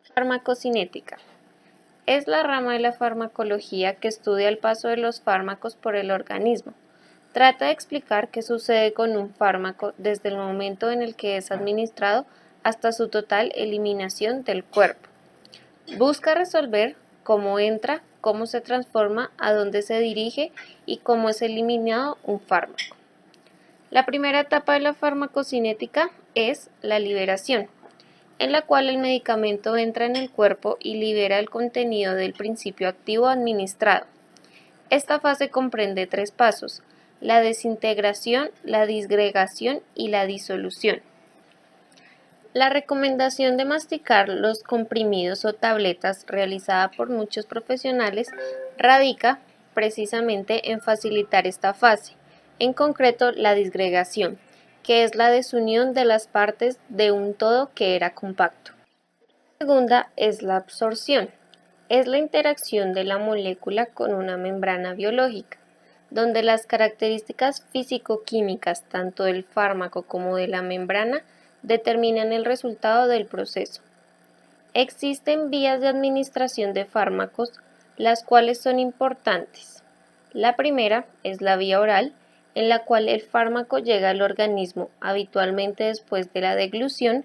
Farmacocinética. Es la rama de la farmacología que estudia el paso de los fármacos por el organismo. Trata de explicar qué sucede con un fármaco desde el momento en el que es administrado hasta su total eliminación del cuerpo. Busca resolver cómo entra, cómo se transforma, a dónde se dirige y cómo es eliminado un fármaco. La primera etapa de la farmacocinética es la liberación, en la cual el medicamento entra en el cuerpo y libera el contenido del principio activo administrado. Esta fase comprende 3 pasos: la desintegración, la disgregación y la disolución. La recomendación de masticar los comprimidos o tabletas realizada por muchos profesionales radica precisamente en facilitar esta fase, en concreto la disgregación, que es la desunión de las partes de un todo que era compacto. La segunda es la absorción. Es la interacción de la molécula con una membrana biológica, donde las características físico-químicas tanto del fármaco como de la membrana determinan el resultado del proceso. Existen vías de administración de fármacos, las cuales son importantes. La primera es la vía oral, en la cual el fármaco llega al organismo habitualmente después de la deglución,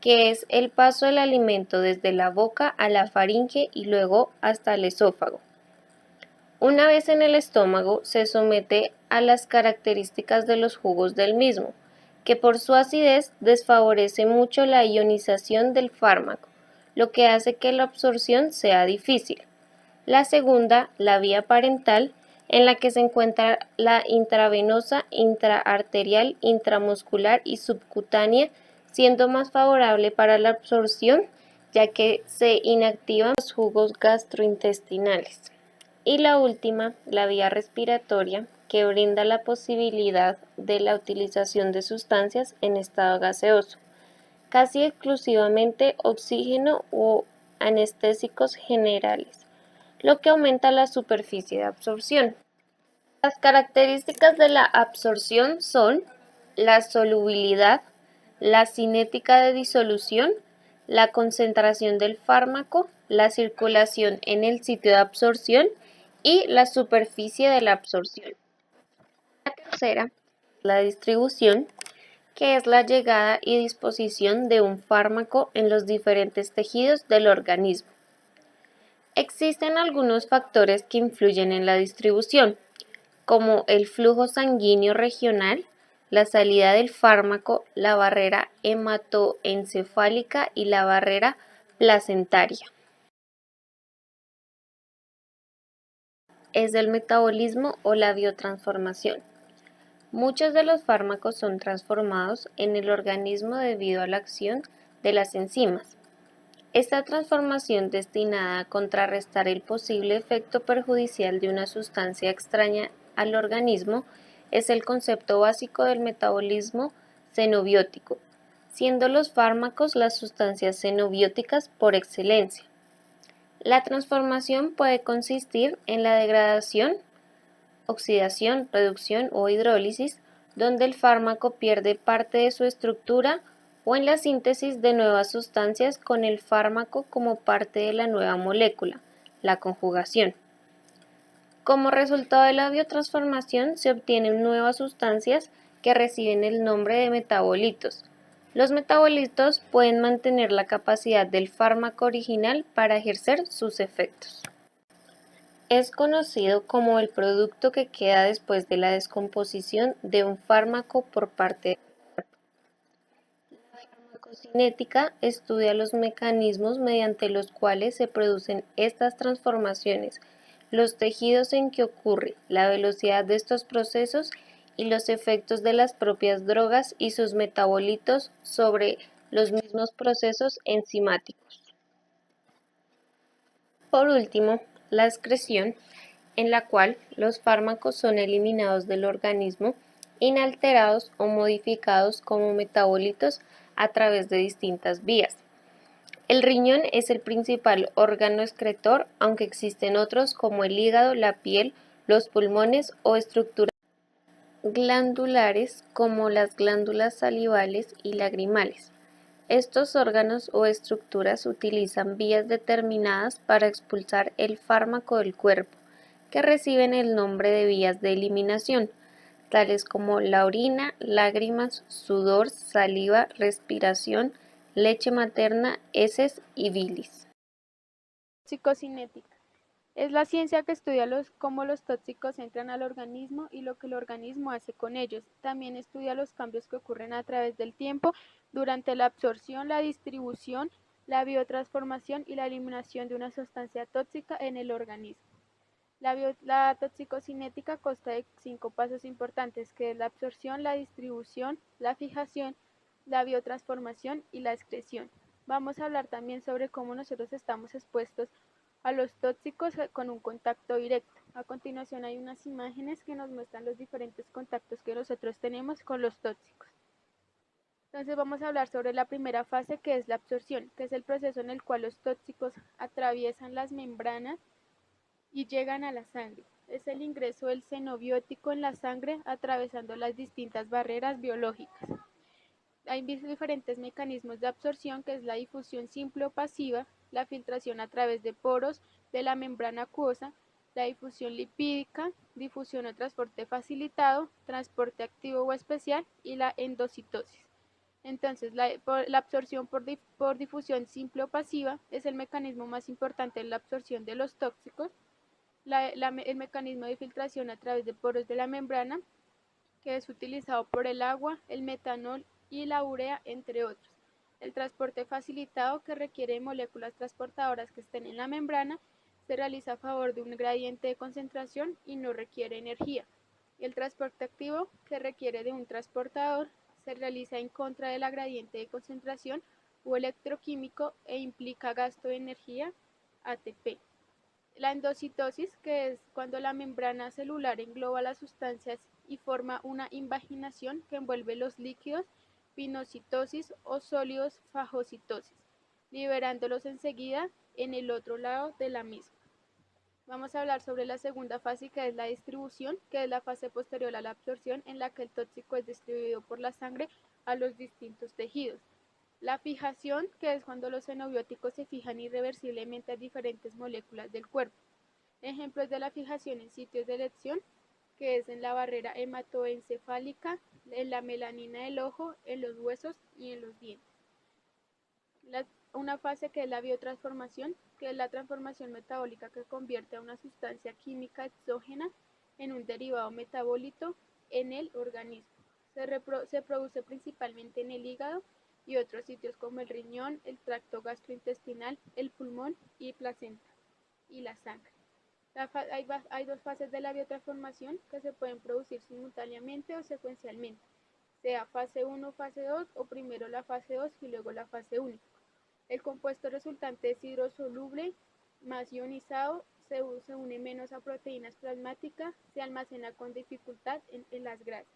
que es el paso del alimento desde la boca a la faringe y luego hasta el esófago. Una vez en el estómago, se somete a las características de los jugos del mismo, que por su acidez desfavorece mucho la ionización del fármaco, lo que hace que la absorción sea difícil. La segunda, la vía parental, en la que se encuentra la intravenosa, intraarterial, intramuscular y subcutánea, siendo más favorable para la absorción, ya que se inactivan los jugos gastrointestinales. Y la última, la vía respiratoria, que brinda la posibilidad de la utilización de sustancias en estado gaseoso, casi exclusivamente oxígeno o anestésicos generales, lo que aumenta la superficie de absorción. Las características de la absorción son la solubilidad, la cinética de disolución, la concentración del fármaco, la circulación en el sitio de absorción y la superficie de la absorción. La tercera, la distribución, que es la llegada y disposición de un fármaco en los diferentes tejidos del organismo. Existen algunos factores que influyen en la distribución, como el flujo sanguíneo regional, la salida del fármaco, la barrera hematoencefálica y la barrera placentaria. Es el metabolismo o la biotransformación. Muchos de los fármacos son transformados en el organismo debido a la acción de las enzimas. Esta transformación, destinada a contrarrestar el posible efecto perjudicial de una sustancia extraña al organismo, es el concepto básico del metabolismo xenobiótico, siendo los fármacos las sustancias xenobióticas por excelencia. La transformación puede consistir en la degradación, oxidación, reducción o hidrólisis, donde el fármaco pierde parte de su estructura, o en la síntesis de nuevas sustancias con el fármaco como parte de la nueva molécula, la conjugación. Como resultado de la biotransformación se obtienen nuevas sustancias que reciben el nombre de metabolitos. Los metabolitos pueden mantener la capacidad del fármaco original para ejercer sus efectos. Es conocido como el producto que queda después de la descomposición de un fármaco por parte del cuerpo. La farmacocinética estudia los mecanismos mediante los cuales se producen estas transformaciones, los tejidos en que ocurre, la velocidad de estos procesos y los efectos de las propias drogas y sus metabolitos sobre los mismos procesos enzimáticos. Por último, la excreción, en la cual los fármacos son eliminados del organismo inalterados o modificados como metabolitos a través de distintas vías. El riñón es el principal órgano excretor, aunque existen otros como el hígado, la piel, los pulmones o estructuras glandulares como las glándulas salivales y lagrimales. Estos órganos o estructuras utilizan vías determinadas para expulsar el fármaco del cuerpo, que reciben el nombre de vías de eliminación, tales como la orina, lágrimas, sudor, saliva, respiración, leche materna, heces y bilis. Toxicocinética. Es la ciencia que estudia cómo los tóxicos entran al organismo y lo que el organismo hace con ellos. También estudia los cambios que ocurren a través del tiempo durante la absorción, la distribución, la biotransformación y la eliminación de una sustancia tóxica en el organismo. La toxicocinética consta de 5 pasos importantes, que es la absorción, la distribución, la fijación, la biotransformación y la excreción. Vamos a hablar también sobre cómo nosotros estamos expuestos a los tóxicos con un contacto directo. A continuación hay unas imágenes que nos muestran los diferentes contactos que nosotros tenemos con los tóxicos. Entonces vamos a hablar sobre la primera fase, que es la absorción, que es el proceso en el cual los tóxicos atraviesan las membranas y llegan a la sangre. Es el ingreso del xenobiótico en la sangre atravesando las distintas barreras biológicas. Hay diferentes mecanismos de absorción, que es la difusión simple o pasiva, la filtración a través de poros de la membrana acuosa, la difusión lipídica, difusión o transporte facilitado, transporte activo o especial y la endocitosis. Entonces, la absorción por difusión simple o pasiva es el mecanismo más importante en la absorción de los tóxicos. El mecanismo de filtración a través de poros de la membrana, que es utilizado por el agua, el metanol y la urea, entre otros. El transporte facilitado, que requiere moléculas transportadoras que estén en la membrana, se realiza a favor de un gradiente de concentración y no requiere energía. El transporte activo, que requiere de un transportador, se realiza en contra de la gradiente de concentración o electroquímico e implica gasto de energía, ATP. La endocitosis, que es cuando la membrana celular engloba las sustancias y forma una invaginación que envuelve los líquidos, pinocitosis o sólidos, fagocitosis, liberándolos enseguida en el otro lado de la misma. Vamos a hablar sobre la segunda fase, que es la distribución, que es la fase posterior a la absorción, en la que el tóxico es distribuido por la sangre a los distintos tejidos. La fijación, que es cuando los xenobióticos se fijan irreversiblemente a diferentes moléculas del cuerpo. Ejemplos de la fijación en sitios de elección, que es en la barrera hematoencefálica, en la melanina del ojo, en los huesos y en los dientes. Una fase que es la biotransformación, que es la transformación metabólica que convierte a una sustancia química exógena en un derivado metabolito en el organismo. Se produce principalmente en el hígado y otros sitios como el riñón, el tracto gastrointestinal, el pulmón y placenta y la sangre. Hay 2 fases de la biotransformación que se pueden producir simultáneamente o secuencialmente, sea fase 1, fase 2 o primero la fase 2 y luego la fase 1. El compuesto resultante es hidrosoluble, más ionizado, se une menos a proteínas plasmáticas, se almacena con dificultad en las grasas.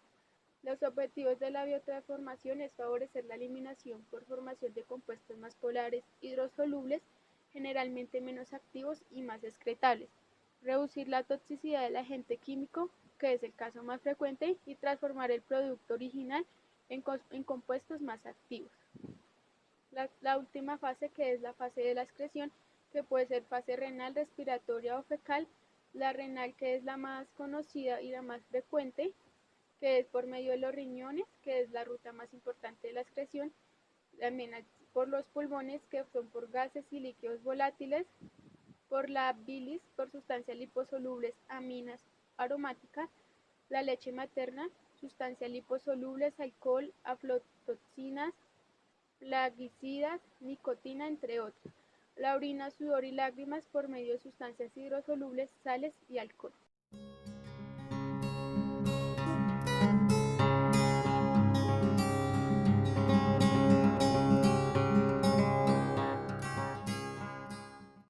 Los objetivos de la biotransformación es favorecer la eliminación por formación de compuestos más polares, hidrosolubles, generalmente menos activos y más excretables, reducir la toxicidad del agente químico, que es el caso más frecuente, y transformar el producto original en compuestos más activos. La última fase, que es la fase de la excreción, que puede ser fase renal, respiratoria o fecal. La renal, que es la más conocida y la más frecuente, que es por medio de los riñones, que es la ruta más importante de la excreción. También por los pulmones, que son por gases y líquidos volátiles. Por la bilis, por sustancias liposolubles, aminas aromáticas. La leche materna, sustancias liposolubles, alcohol, aflatoxinas, plaguicidas, nicotina, entre otros. La orina, sudor y lágrimas por medio de sustancias hidrosolubles, sales y alcohol.